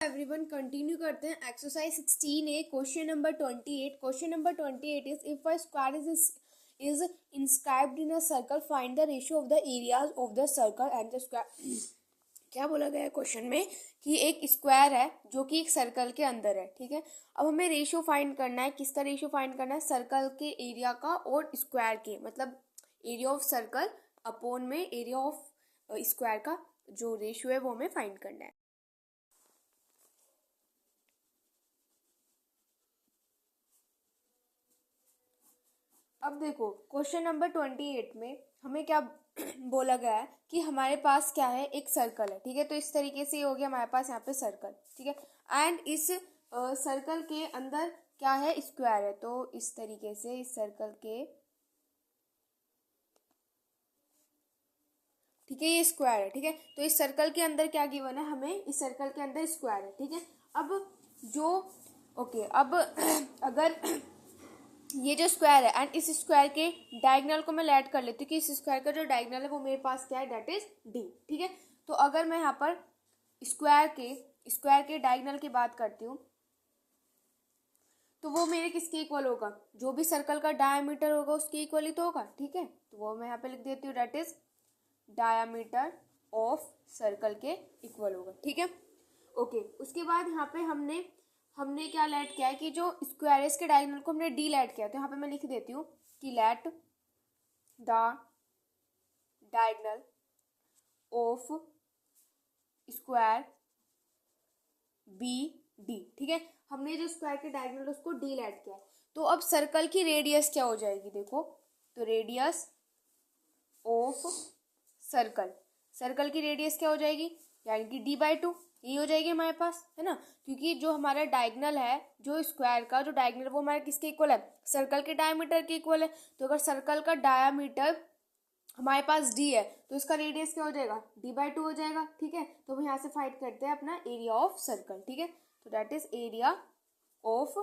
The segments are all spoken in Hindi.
एवरीवन कंटिन्यू करते हैं exercise 16A question number 28। Question number 28 is if a square is inscribed in a circle find the ratio of the areas of the circle and the square. क्या बोला गया है क्वेश्चन में कि एक स्क्वायर है जो कि एक सर्कल के अंदर है, ठीक है। अब हमें रेशियो फाइंड करना है। किसका रेशियो फाइंड करना है? सर्कल के एरिया का और स्क्वायर के, मतलब एरिया ऑफ सर्कल अपॉन में एरिया ऑफ स्क्वायर का जो रेशियो है वो हमें फाइंड करना है। अब देखो क्वेश्चन नंबर 28 में हमें क्या बोला गया है कि हमारे पास क्या है, एक सर्कल है, ठीक है। तो इस तरीके से हो गया हमारे पास यहाँ पे सर्कल, ठीक है। एंड इस सर्कल के अंदर क्या है, स्क्वायर है। तो इस तरीके से इस सर्कल के, ठीक है, ये स्क्वायर है, ठीक है। तो इस सर्कल के अंदर क्या गिवन है हमें, इस सर्कल के अंदर स्क्वायर है, ठीक है। अब जो अब अगर ये जो स्क्वायर है एंड इस स्क्वायर के डायगोनल को मैं ऐड कर लेती हूँ कि इस स्क्वायर का जो डायगोनल है वो मेरे पास क्या है, दैट इज डी, ठीक है। तो अगर मैं यहाँ पर स्क्वायर के डायगोनल की बात करती हूँ तो वो मेरे किसके इक्वल होगा, जो भी सर्कल का डायमीटर होगा उसके इक्वल ही तो होगा, ठीक है। तो वो मैं यहाँ पे लिख देती हूँ, that is diameter of circle के इक्वल होगा, ठीक है। ओके, उसके बाद यहाँ पे हमने क्या लेट किया है कि जो स्क्वायर के डायगोनल को हमने डी लेट किया। तो यहाँ पे मैं लिख देती हूँ कि let the diagonal of square B D, ठीक है। हमने जो स्क्वायर के डायगोनल उसको डी लेट किया है। तो अब सर्कल की रेडियस क्या हो जाएगी, देखो, तो रेडियस ऑफ सर्कल की रेडियस क्या हो जाएगी, यानी कि d/2 ये हो जाएगी हमारे पास, है ना। क्योंकि जो हमारा डायगोनल है, जो स्क्वायर का जो डायगोनल वो हमारे किसके इक्वल है, सर्कल के डायमीटर के इक्वल है। तो अगर सर्कल का डायमीटर हमारे पास d है तो इसका रेडियस क्या हो जाएगा, d/2 हो जाएगा, ठीक है। तो हम यहाँ से फाइंड करते हैं अपना एरिया ऑफ सर्कल, ठीक है। तो that is area of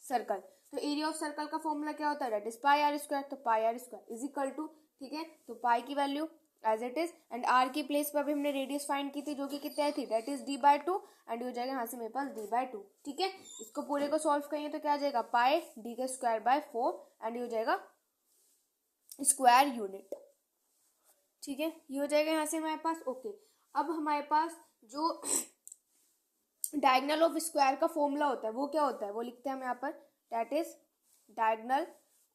circle. तो एरिया ऑफ सर्कल का फॉर्मूला क्या होता है, that is pi r square. तो pi r square is equal to, ठीक है, तो पाई की value as it is and r की प्लेस पर भी हमने रेडियस फाइंड की थी जो कि कितनी आई थी, दैट इज d/2 एंड हो जाएगा यहाँ से मेरे पास d/2, ठीक है। इसको पूरे को सॉल्व करेंगे तो क्या आ जाएगा, पाई d का स्क्वायर बाय 4 एंड ये हो जाएगा स्क्वायर यूनिट, ठीक है। ये हो जाएगा यहाँ से हमारे पास। ओके, अब हमारे पास जो डायगोनल ऑफ स्क्वायर का फॉर्मूला होता है वो क्या होता है, वो लिखते हैं हम यहाँ पर, that is diagonal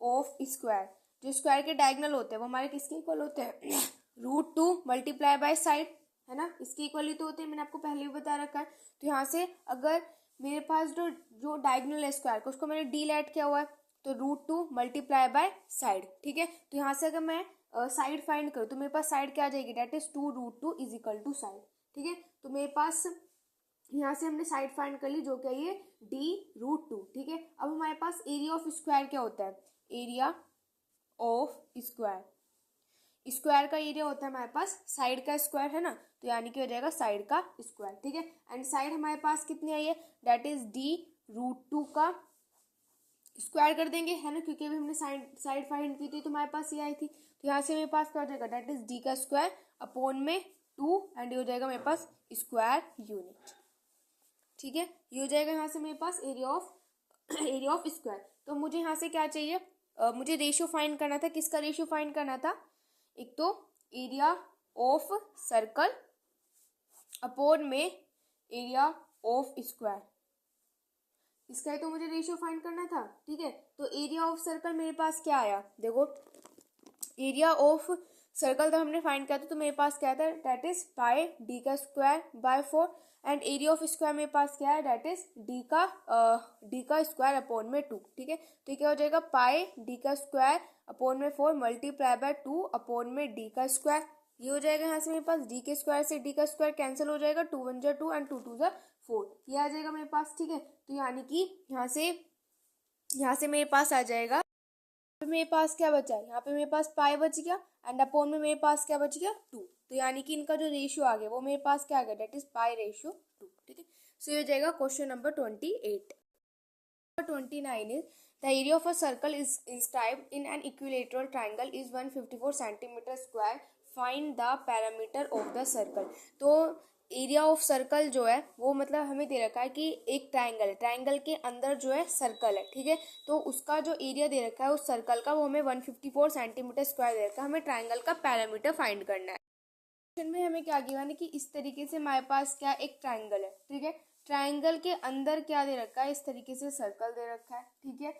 of square. जो स्क्वायर के डायगोनल होते हैं वो हमारे किसके इक्वल होते हैं, √2 मल्टीप्लाई बाय साइड, है ना, इसके इक्वल ही तो होते हैं, मैंने आपको पहले भी बता रखा है। तो यहाँ से अगर मेरे पास जो डायगोनल है स्क्वायर का उसको मैंने डी लेट किया हुआ है तो √2 मल्टीप्लाई बाय साइड, ठीक है। तो यहाँ से अगर मैं साइड फाइंड करूँ तो मेरे पास साइड क्या आ जाएगी, that is 2√2 is equal to side, ठीक है। तो मेरे पास यहाँ से हमने साइड फाइंड कर ली जो क्या ये d√2, ठीक है। अब हमारे पास एरिया ऑफ स्क्वायर क्या होता है, एरिया ऑफ स्क्वायर का एरिया होता है हमारे पास साइड का स्क्वायर, है ना। तो यानी कि हो जाएगा साइड का स्क्वायर, ठीक है। एंड साइड हमारे पास कितनी आई है, दैट इज d√2 का स्क्वायर कर देंगे, है ना, क्योंकि अभी हमने साइड फाइंड की थी तो हमारे पास ये आई थी। तो यहाँ से मेरे पास क्या हो जाएगा, दैट इज d का स्क्वायर अपॉन में 2 एंड ये हो जाएगा मेरे पास स्क्वायर यूनिट, ठीक है। ये हो जाएगा यहाँ से मेरे पास एरिया ऑफ स्क्वायर। तो मुझे यहाँ से क्या चाहिए, मुझे रेशियो फाइंड करना था। किसका रेशियो फाइंड करना था, एक तो एरिया ऑफ सर्कल अपॉन में एरिया ऑफ स्क्वायर, इसका ही तो मुझे रेशियो फाइंड करना था, ठीक है। तो एरिया ऑफ सर्कल मेरे पास क्या आया, देखो, एरिया ऑफ सर्कल तो हमने फाइंड किया था तो मेरे पास क्या था, दैट इज पाई d का square by 4 and area of square मेरे पास क्या है, दैट इज d का स्क्वायर अपॉन में 2, ठीक है। तो क्या हो जाएगा, पाई d का स्क्वायर अपॉन में 4 मल्टीप्लाई बाय 2 अपॉन में d का स्क्वायर। ये हो जाएगा यहाँ से मेरे पास d के स्क्वायर से d का स्क्वायर कैंसिल हो जाएगा, 2 1 2 एंड 2 2 4, ये आ जाएगा मेरे पास, ठीक है। तो यानी कि यहाँ से मेरे पास आ जाएगा, मेरे पास क्या बचा है, यहाँ पे मेरे पास पाई बच गया एंड अपॉन में मेरे पास क्या बच गया, 2। तो यानी कि इनका जो रेशियो आ गया वो मेरे पास क्या आ गया, दैट इज पाई/2, ठीक है। सो ये हो जाएगा question number 28। 29 is the area of a circle is inscribed in an equilateral triangle is 154 centimetre square, find the parameter of the circle. तो एरिया ऑफ सर्कल जो है वो मतलब हमें दे रखा है कि एक ट्राइंगल है, ट्राइंगल के अंदर जो है सर्कल है, ठीक है। तो उसका जो एरिया दे रखा है उस सर्कल का, वो हमें 154 सेंटीमीटर स्क्वायर दे रखा है। हमें ट्राइंगल का पैरामीटर फाइंड करना है। क्वेश्चन में हमें क्या गिवन है कि इस तरीके से हमारे पास क्या एक ट्राइंगल है, ठीक है। ट्राइंगल के अंदर क्या दे रखा है, इस तरीके से सर्कल दे रखा है, ठीक है।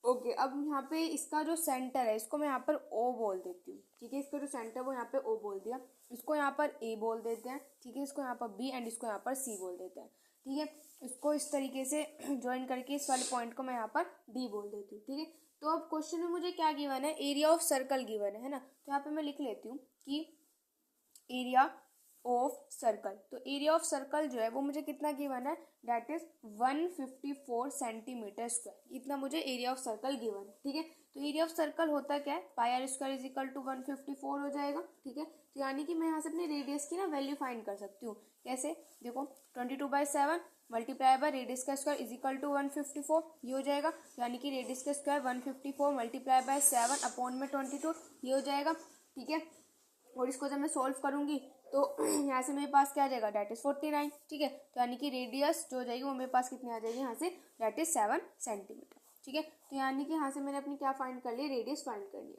ओके, अब यहाँ पे इसका जो सेंटर है इसको मैं यहाँ पर ओ बोल देती हूँ, ठीक है। इसका जो सेंटर वो यहाँ पे ओ बोल दिया, इसको यहाँ पर ए बोल देते हैं, ठीक है। इसको यहाँ पर बी एंड इसको यहाँ पर सी बोल देते हैं, ठीक है। इसको इस तरीके से ज्वाइन करके इस वाले पॉइंट को मैं यहाँ पर डी बोल देती हूँ, ठीक है। तो अब क्वेश्चन में मुझे क्या गिवन है, एरिया ऑफ सर्कल गिवन है ना। तो यहाँ पे मैं लिख लेती हूँ कि एरिया ऑफ सर्कल, तो एरिया ऑफ सर्कल जो है वो मुझे कितना गिवन है, दैट इज 154 सेंटीमीटर स्क्वायर। इतना मुझे एरिया ऑफ सर्कल गिवन है, ठीक है। तो एरिया ऑफ सर्कल होता क्या है, pi r square is equal to 154 हो जाएगा, ठीक है। तो यानी कि मैं यहाँ से अपने रेडियस की ना वैल्यू फाइंड कर सकती हूँ। कैसे, देखो 22/7 मल्टीप्लाई बाय रेडियस का स्क्वायर इज इक्वल टू 154, ये हो जाएगा। यानी कि रेडियस का स्क्वायर 154 मल्टीप्लाई बाय 7 अपॉन में 22, ये हो जाएगा, ठीक है। और इसको जब मैं सोल्व करूंगी तो यहाँ से मेरे पास क्या आ जाएगा, डेट इज 49, ठीक है। तो यानी कि रेडियस जो हो जाएगी वो मेरे पास कितनी आ जाएगी यहाँ से, डेट इज 7 सेंटीमीटर, ठीक है। तो यानी कि यहाँ से मैंने अपनी क्या फाइंड कर ली, रेडियस फाइंड कर लिया।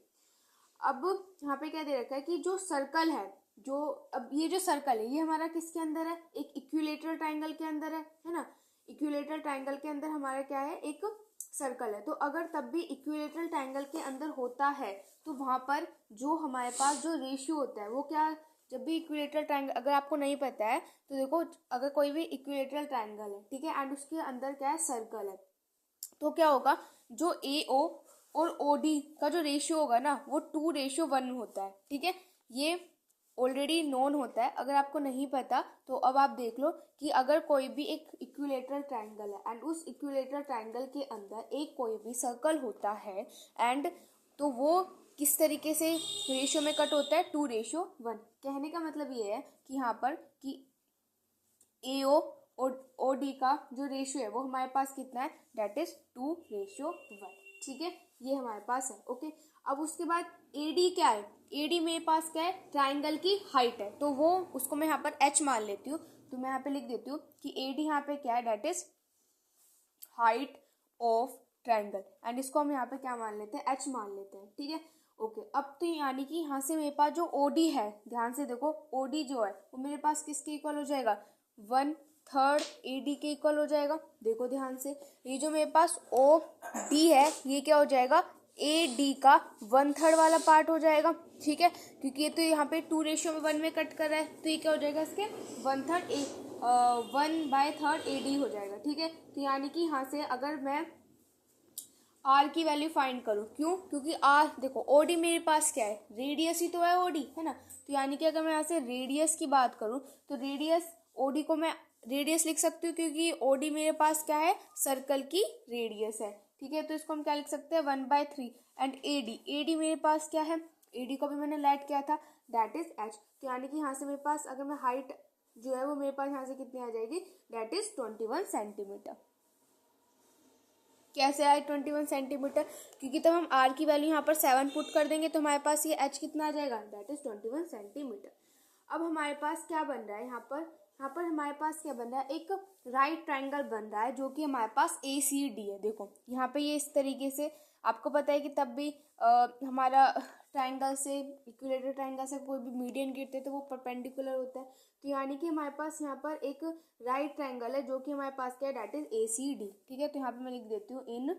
अब यहाँ पे क्या दे रखा है कि जो सर्कल है, जो अब ये जो सर्कल है ये हमारा किसके अंदर है, एक इक्विलेटरल ट्राइंगल के अंदर है ना। इक्विलेटरल ट्राइंगल के अंदर हमारा क्या है, एक सर्कल है। तो अगर तब भी इक्विलेटरल ट्राइंगल के अंदर होता है तो वहां पर जो हमारे पास जो रेशियो होता है वो क्या, जब भी इक्विलेटरल ट्राइंगल, अगर आपको नहीं पता है तो देखो, अगर कोई भी इक्विलेटरल ट्राइंगल है, ठीक है, एंड उसके अंदर क्या है, सर्कल है, तो क्या होगा, जो ए ओ और ओ डी का जो रेशियो होगा ना वो 2:1 होता है, ठीक है। ये ऑलरेडी नोन होता है। अगर आपको नहीं पता तो अब आप देख लो कि अगर कोई भी एक इक्विलेटरल ट्राइंगल है एंड उस इक्विलेटरल ट्राइंगल के अंदर एक कोई भी सर्कल होता है एंड तो वो किस तरीके से रेशियो में कट होता है, 2:1। कहने का मतलब ये है कि यहाँ पर कि ए ओ और ओ डी का जो रेशियो है वो हमारे पास कितना है, डेट इज 2:1, ठीक है। ये हमारे पास है, ओके। अब उसके बाद ए डी क्या है, ए डी मेरे पास क्या है, ट्राइंगल की हाइट है, तो वो उसको मैं यहाँ पर एच मान लेती हूँ। तो मैं यहाँ पे लिख देती हूँ कि ए डी यहाँ पे क्या है, that is height of triangle, and इसको हम यहाँ पे क्या मान लेते हैं, एच मान लेते हैं, ठीक है, ओके। अब तो यानी कि यहाँ से मेरे पास जो ओडी है, ध्यान से देखो, ओडी जो है वो मेरे पास किसके इक्वल हो जाएगा, 1/3 ए डी के इक्वल हो जाएगा। देखो ध्यान से, ये जो मेरे पास ओ डी है ये क्या हो जाएगा, ए डी का 1/3 वाला पार्ट हो जाएगा, ठीक है। क्योंकि ये तो यहाँ पे 2:1 में कट कर रहा है, तो ये क्या हो जाएगा, इसके 1/3 ए डी हो जाएगा, ठीक है। तो यानी कि यहाँ से अगर मैं आर की वैल्यू फाइंड करूँ, क्यों, क्योंकि आर देखो, ओडी मेरे पास क्या है, रेडियस ही तो है ओडी, है ना। तो यानी कि अगर मैं यहाँ से रेडियस की बात करूँ तो रेडियस ओडी को मैं रेडियस लिख सकती हूँ, क्योंकि ओडी मेरे पास क्या है, सर्कल की रेडियस है, ठीक है। तो इसको हम क्या लिख सकते हैं, 1/3 एंड ए डी मेरे पास क्या है, ए डी को भी मैंने लेट किया था, दैट इज एच। तो यानी कि यहाँ से मेरे पास अगर मैं हाइट जो है वो मेरे पास यहाँ से कितनी आ जाएगी, दैट इज 21 सेंटीमीटर। कैसे आए 21 सेंटीमीटर, क्योंकि तब हम आर की वैल्यू यहाँ पर 7 पुट कर देंगे तो हमारे पास ये एच कितना आ जाएगा, दैट इज 21 सेंटीमीटर। अब हमारे पास क्या बन रहा है, यहाँ पर हमारे पास क्या बन रहा है, एक राइट ट्राइंगल बन रहा है जो कि हमारे पास ए सी डी है। देखो यहाँ पे ये इस तरीके से, आपको पता है कि तब भी हमारा ट्राइंगल से, इक्विलेटरल ट्राइंगल से कोई भी मीडियन गिरते तो वो परपेंडिकुलर होता है। तो यानी कि हमारे पास यहाँ पर एक राइट ट्राइंगल है जो कि हमारे पास क्या है, that is A C D, ठीक है। तो यहाँ पे मैं लिख देती हूँ, in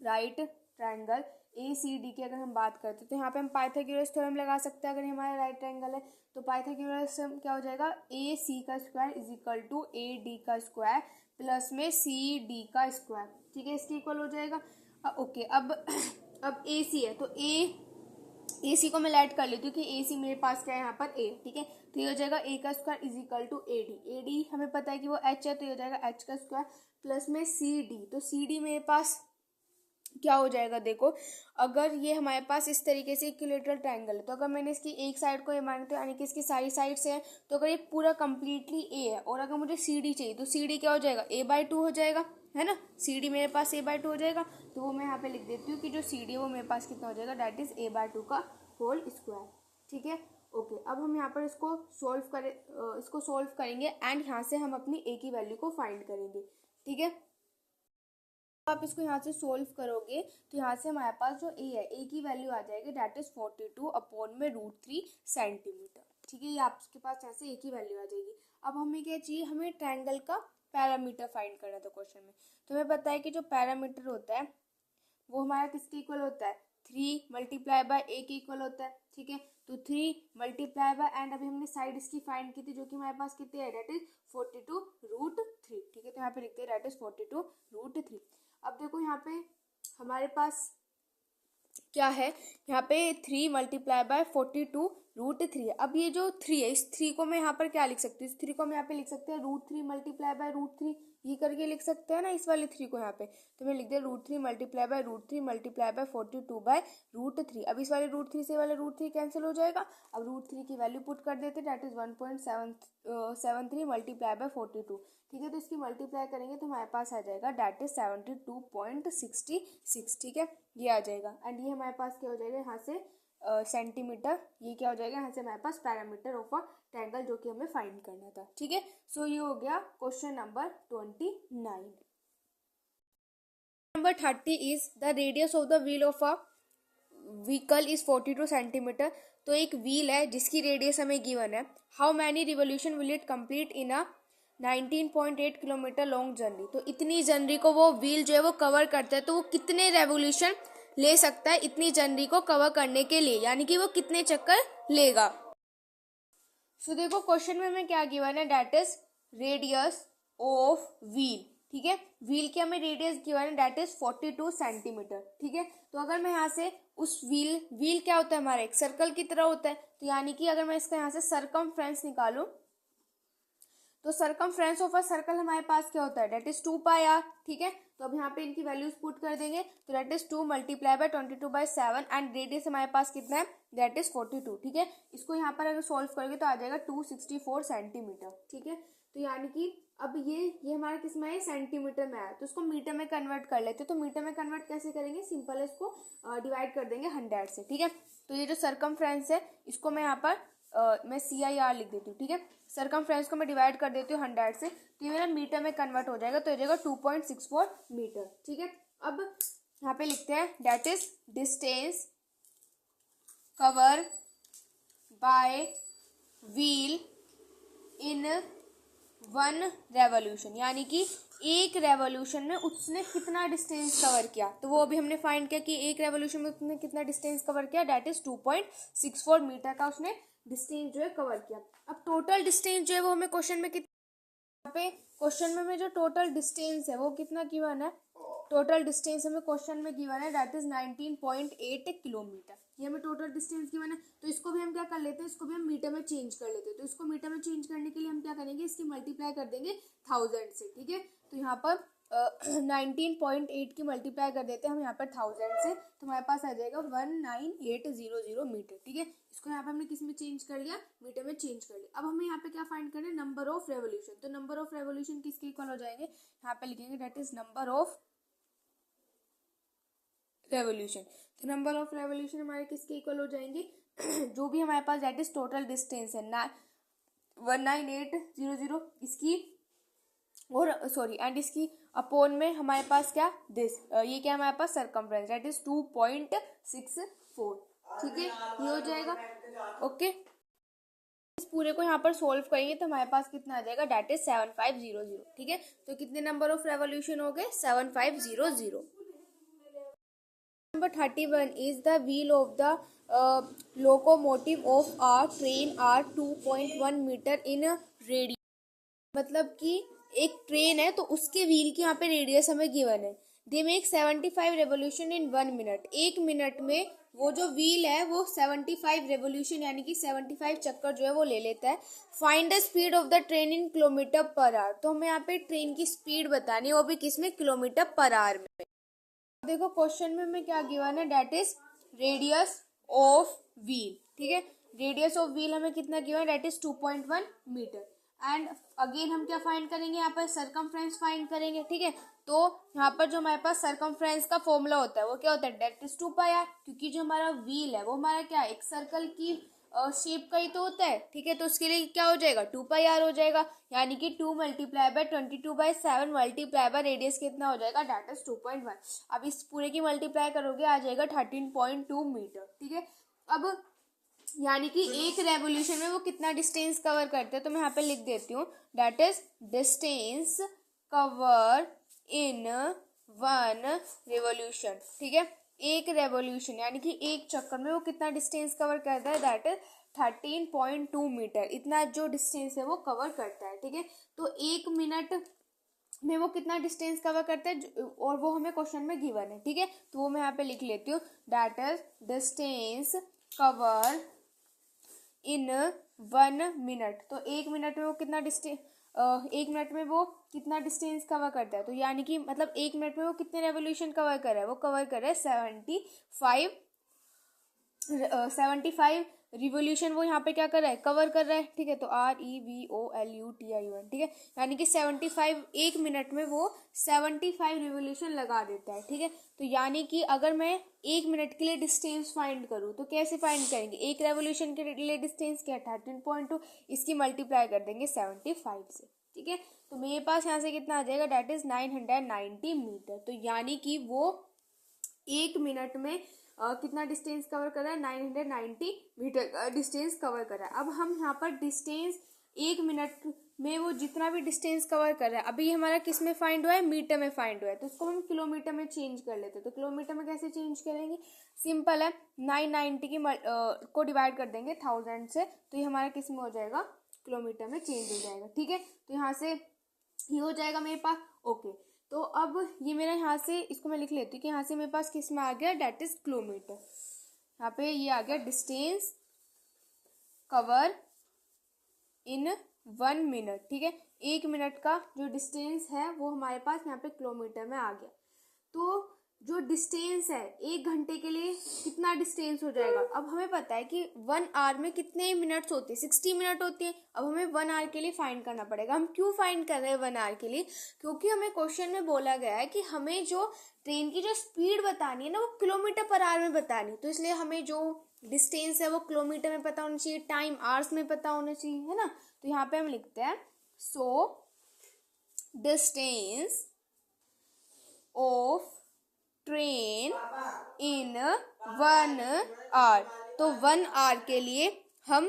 right triangle A C D की अगर हम बात करते हैं तो यहाँ पे हम पाइथागोरस थ्योरम लगा सकते हैं। अगर हमारा राइट ट्राइंगल है तो पाइथागोरस क्या हो जाएगा, ए सी का square is equal to A D का स्क्वायर प्लस में सी डी का स्क्वायर, ठीक है, इसके इक्वल हो जाएगा। ओके, अब ए सी है तो ए सी को मैं लेट कर लेती हूँ कि ए सी मेरे पास क्या है, यहाँ पर ए, ठीक है। तो ये हो जाएगा ए का square is equal to A D हमें पता है कि वो एच है, तो ये हो जाएगा एच का स्क्वायर प्लस में सी डी। तो सी डी मेरे पास क्या हो जाएगा, देखो अगर ये हमारे पास इस तरीके से इक्विलेटरल ट्रायंगल है तो अगर मैंने इसकी एक साइड को ए माना तो यानी कि इसकी सारी साइड से है, तो अगर ये पूरा कंप्लीटली ए है और अगर मुझे सी डी चाहिए तो सी डी क्या हो जाएगा, a/2 हो जाएगा, है ना। सी डी मेरे पास a/2 हो जाएगा, तो वो मैं यहाँ पे लिख देती हूँ कि जो सी डी है वो मेरे पास कितना हो जाएगा, दैट इज a/2 का होल स्क्वायर, ठीक है। ओके, अब हम यहाँ पर इसको सॉल्व करेंगे एंड यहाँ से हम अपनी ए की वैल्यू को फाइंड करेंगे, ठीक है। आप इसको यहाँ से सोल्व करोगे तो यहाँ से हमारे पास जो ए है, ए की वैल्यू आ जाएगी दैट इज 42 अपॉन में √3 सेंटीमीटर, ठीक है। ये आपके पास यहाँ से ए की वैल्यू आ जाएगी। अब हमें क्या चाहिए, हमें ट्रायंगल का पैरामीटर फाइंड करना था क्वेश्चन में। तो हमें पता है कि जो पैरामीटर होता है वो हमारा किसके इक्वल होता है, 3 मल्टीप्लाई बाय ए के इक्वल होता है, ठीक है। तो 3 मल्टीप्लाई बाय एंड अभी हमने साइड इसकी फाइंड की थी जो कि हमारे पास कितनी है, दैट इज 42√3, ठीक है। तो यहाँ पे लिखते हैं दैट इज 42√3। अब देखो यहाँ पे हमारे पास क्या है, यहाँ पे 3 मल्टीप्लाई बाय 42√3 है। अब ये जो 3 है, इस 3 को मैं यहाँ पर क्या लिख सकती हूँ, इस 3 को हम यहाँ पे लिख सकते हैं √3 मल्टीप्लाई बाय √3, ये करके लिख सकते हैं ना, इस वाले 3 को यहाँ पे। तो मैं लिख दिया √3 मल्टीप्लाई बाय √3 मल्टीप्लाई बाय 42/√3। अब इस वाले √3 से वाले √3 कैंसिल हो जाएगा। अब √3 की वैल्यू पुट कर देते हैं, दैट इज 1.73 मल्टीप्लाई बाय 42, ठीक है। तो इसकी मल्टीप्लाई करेंगे तो हमारे पास आ जाएगा दैट इज 72.66, ठीक है, ये आ जाएगा। एंड ये हमारे पास क्या हो जाएगा यहाँ से सेंटीमीटर, ये क्या हो जाएगा यहाँ से हमारे पास पैरामीटर ऑफ अ ट्रायंगल जो कि हमें फाइंड करना था, ठीक है। सो ये हो गया question number 29। Number 30 is the radius of the wheel of a vehicle is 42 centimetre. तो एक व्हील है जिसकी रेडियस हमें गिवन है, how many revolution will it complete in a 19.8 kilometre long journey. तो इतनी जर्नी को वो व्हील जो है वो कवर करता है, तो वो कितने रेवोल्यूशन ले सकता है इतनी जर्नी को कवर करने के लिए, यानी कि वो कितने चक्कर लेगा। सो देखो क्वेश्चन में हमें क्या गिवन है, that is radius of wheel, ठीक है। व्हील की हमें रेडियस गिवन है दैट इज 42 सेंटीमीटर, ठीक है। तो अगर मैं यहाँ से उस व्हील क्या होता है हमारा, एक सर्कल की तरह होता है, तो यानी कि अगर मैं इसका यहाँ से सरकमफ्रेंस निकालूं तो सरकमफ्रेंस ऑफ अ सर्कल हमारे पास क्या होता है, दैट इज 2πr, ठीक है। तो अब यहाँ पे इनकी वैल्यूज पुट कर देंगे तो that is 2 multiply by 22/7 and radius हमारे पास कितना है, दैट इज 42, ठीक है। इसको यहाँ पर अगर सॉल्व करोगे तो आ जाएगा 264 सेंटीमीटर, ठीक है। तो यानी कि अब ये हमारा किस में है, सेंटीमीटर में आया, तो इसको मीटर में कन्वर्ट कर लेते हैं। तो मीटर में कन्वर्ट कैसे करेंगे, सिंपल है, इसको डिवाइड कर देंगे 100 से, ठीक है। तो ये जो सरकमफ्रेंस है इसको मैं यहाँ पर मैं CIR लिख देती हूँ, ठीक है। सरकमफ्रेंस को मैं डिवाइड कर देती हूँ 100 से, तो ये मेरा मीटर में कन्वर्ट हो जाएगा, तो ये जाएगा 2.64 मीटर, ठीक है। अब यहाँ पे लिखते हैं that is distance cover by wheel in 1 revolution, यानी कि एक रेवोल्यूशन में उसने कितना डिस्टेंस कवर किया। तो वो अभी हमने फाइंड किया कि एक रेवोल्यूशन में उसने कितना डिस्टेंस कवर किया, दैट इज 2.64 मीटर का उसने डिस्टेंस जो है कवर किया। अब टोटल डिस्टेंस जो है वो हमें क्वेश्चन में यहाँ पे क्वेश्चन में हमें जो टोटल डिस्टेंस है वो कितना गिवन है, टोटल डिस्टेंस हमें क्वेश्चन में गिवन है दैट इज 19.8 किलोमीटर, ये हमें टोटल डिस्टेंस गिवन है। तो इसको भी हम क्या कर लेते हैं, इसको भी हम मीटर में चेंज कर लेते हैं। तो इसको मीटर में चेंज करने के लिए हम क्या करेंगे, इसकी मल्टीप्लाई कर देंगे 1000 से, ठीक है। तो यहाँ पर 19.8 की मल्टीप्लाई कर देते हैं हम यहाँ पर 1000 से, तो हमारे पास आ जाएगा 19800 मीटर, ठीक है। इसको यहाँ पर हमने किस में चेंज कर लिया, मीटर में चेंज कर लिया। अब हमें यहाँ पे क्या फाइंड करना है, नंबर ऑफ रेवोल्यूशन। तो नंबर ऑफ रेवोल्यूशन किसके इक्वल हो जाएंगे, यहाँ पे लिखेंगे that is number of revolution. तो नंबर ऑफ रेवोल्यूशन हमारे किसके इक्वल हो जाएंगे, जो भी हमारे पास दैट इज टोटल डिस्टेंस है 19800 इसकी, और सॉरी एंड इसकी अपॉन में हमारे पास क्या दिस, ये क्या हमारे पास सरकमफ्रेंस दैट इज 2.64, ठीक है, ये हो जाएगा, ओके। इस पूरे को यहाँ पर सोल्व करेंगे तो हमारे पास कितना आ जाएगा, दैट इज 7500, ठीक है। तो कितने नंबर ऑफ रेवोल्यूशन हो गए, 7500। Number 31 is the wheel of the locomotive of a train are 2.1 meter in radius। मतलब कि एक ट्रेन है तो उसके व्हील की यहाँ पे रेडियस हमें गिवन है, they make 75 revolution in 1 minute. 1 minute में वो जो व्हील है वो 75 रेवोल्यूशन यानी कि 75 चक्कर जो है वो ले लेता है। Find the speed of the train in kilometre per hour. तो हमें यहाँ पे ट्रेन की स्पीड बतानी है, वो भी किसमें, किलोमीटर पर आवर में। देखो क्वेश्चन में हमें क्या गिवन है, that is radius of wheel, ठीक है। रेडियस ऑफ व्हील हमें कितना गिवन है, that is 2.1 metre. And again हम क्या फाइंड करेंगे, यहाँ पर सरकमफ्रेंस फाइंड करेंगे, ठीक है। तो यहाँ पर जो हमारे पास सरकमफ्रेंस का फॉर्मूला होता है वो क्या होता है, दैट इज 2πr, क्योंकि जो हमारा व्हील है वो हमारा क्या है, एक सर्कल की शेप का ही तो होता है, ठीक है। तो उसके लिए क्या हो जाएगा, 2πr हो जाएगा, यानी कि 2 multiply by 22/7 multiply by radius कितना हो जाएगा, दैट इज 2.1। अब इस पूरे की मल्टीप्लाई करोगे आ जाएगा 13.2 मीटर, ठीक है। अब यानी कि एक रेवोल्यूशन में वो कितना डिस्टेंस कवर करते हैं, तो मैं यहाँ पे लिख देती हूँ, that is distance cover in 1 revolution, ठीक है। एक रेवोल्यूशन यानी कि एक चक्कर में वो कितना डिस्टेंस कवर करता है, दैट इज 13.2 मीटर, इतना जो डिस्टेंस है वो कवर करता है, ठीक है। तो 1 मिनट में वो कितना डिस्टेंस कवर करता है, और वो हमें क्वेश्चन में गिवन है, ठीक है। तो वो मैं यहाँ पे लिख लेती हूँ, that is distance cover in 1 minute. तो 1 मिनट में वो कितना डिस्टेंस, 1 मिनट में वो कितना डिस्टेंस कवर करता है, तो यानी कि मतलब 1 मिनट में वो कितने रेवोल्यूशन कवर कर रहा है, वो कवर कर रहा है 75 रिवोल्यूशन, वो यहाँ पे क्या कर रहा है, कवर कर रहा है, ठीक है। तो REVOLUTION, ठीक है, यानी कि 75, 1 मिनट में वो 75 रिवोल्यूशन लगा देता है, ठीक है। तो यानी कि अगर मैं 1 मिनट के लिए डिस्टेंस फाइंड करूँ तो कैसे फाइंड करेंगे, एक रेवोल्यूशन के लिए डिस्टेंस क्या, 13.2, इसकी मल्टीप्लाई कर देंगे 75 से, ठीक है। तो मेरे पास यहाँ से कितना आ जाएगा, दैट इज 990 मीटर। तो यानी कि वो 1 मिनट में कितना डिस्टेंस कवर कर रहा है, 990 मीटर डिस्टेंस कवर कर रहा है। अब हम यहाँ पर डिस्टेंस 1 मिनट में वो जितना भी डिस्टेंस कवर कर रहा है, अभी हमारा किस में फाइंड हुआ है, मीटर में फाइंड हुआ है, तो उसको हम किलोमीटर में चेंज कर लेते हैं। तो किलोमीटर में कैसे चेंज करेंगे, सिंपल है, 990 की को डिवाइड कर देंगे 1000 से, तो ये हमारा किस में हो जाएगा, किलोमीटर में चेंज हो जाएगा, ठीक है। तो यहाँ से ये हो जाएगा मेरे पास, ओके। तो अब ये मेरा यहाँ से, इसको मैं लिख लेती हूँ कि यहाँ से मेरे पास किस में आ गया, डेट इज किलोमीटर। यहाँ पे ये आ गया डिस्टेंस कवर इन 1 मिनट, ठीक है। 1 मिनट का जो डिस्टेंस है वो हमारे पास यहाँ पे किलोमीटर में आ गया। तो जो डिस्टेंस है 1 घंटे के लिए कितना डिस्टेंस हो जाएगा, अब हमें पता है कि 1 आवर में कितने मिनट्स होते हैं, 60 मिनट होती है। अब हमें 1 आवर के लिए फाइंड करना पड़ेगा। हम क्यों फाइंड कर रहे हैं 1 आवर के लिए, क्योंकि हमें क्वेश्चन में बोला गया है कि हमें जो ट्रेन की जो स्पीड बतानी है ना, वो किलोमीटर पर आवर में बतानी है। तो इसलिए हमें जो डिस्टेंस है वो किलोमीटर में पता होना चाहिए, टाइम आवर्स में पता होना चाहिए, है ना। तो यहाँ पे हम लिखते हैं, so distance of train in 1 hour. तो 1 आवर के लिए हम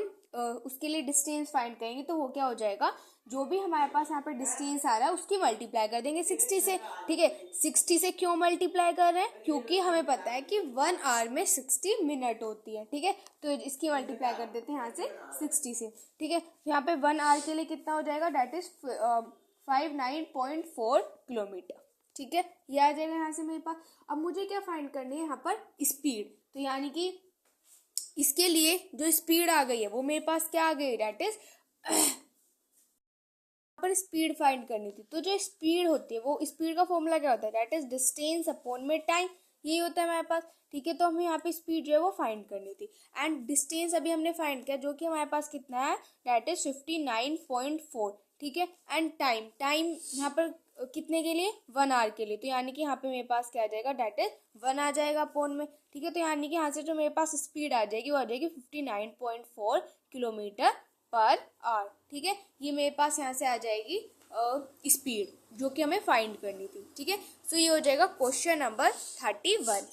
उसके लिए डिस्टेंस फाइंड करेंगे, तो वो क्या हो जाएगा, जो भी हमारे पास यहाँ पर डिस्टेंस आ रहा है उसकी मल्टीप्लाई कर देंगे 60 से, ठीक है। 60 से क्यों मल्टीप्लाई कर रहे हैं, क्योंकि हमें पता है कि 1 आवर में 60 मिनट होती है, ठीक है। तो इसकी मल्टीप्लाई कर देते हैं यहाँ से 60 से, ठीक है। यहाँ पे 1 आवर के लिए कितना हो जाएगा, डेट इज 59.4 किलोमीटर, ठीक है। ये आ जाएगा यहाँ से मेरे पास। अब मुझे क्या फाइंड करनी है, यहाँ पर स्पीड। तो यानी कि इसके लिए जो स्पीड आ गई है वो मेरे पास क्या आ गई, डेट इज पर स्पीड फाइंड करनी थी। तो जो स्पीड होती है, वो स्पीड का फॉर्मूला क्या होता है, दैट इज डिस्टेंस अपॉन में टाइम, यही होता है हमारे पास, ठीक है। तो हमें यहाँ पे स्पीड जो है वो फाइंड करनी थी, एंड डिस्टेंस अभी हमने फाइंड किया, जो कि हमारे पास कितना है, दैट इज 59.4, ठीक है। एंड टाइम यहाँ पर कितने के लिए, 1 आवर के लिए। तो यानी कि यहाँ पे मेरे पास क्या आ जाएगा, डेट इज 1 आ जाएगा अपॉन में, ठीक है। तो यानी कि यहाँ से जो मेरे पास स्पीड आ जाएगी वो आ जाएगी 59.4 किलोमीटर पर आवर, ठीक है। ये मेरे पास यहाँ से आ जाएगी स्पीड, जो कि हमें फाइंड करनी थी, ठीक है। सो ये हो जाएगा क्वेश्चन नंबर 31।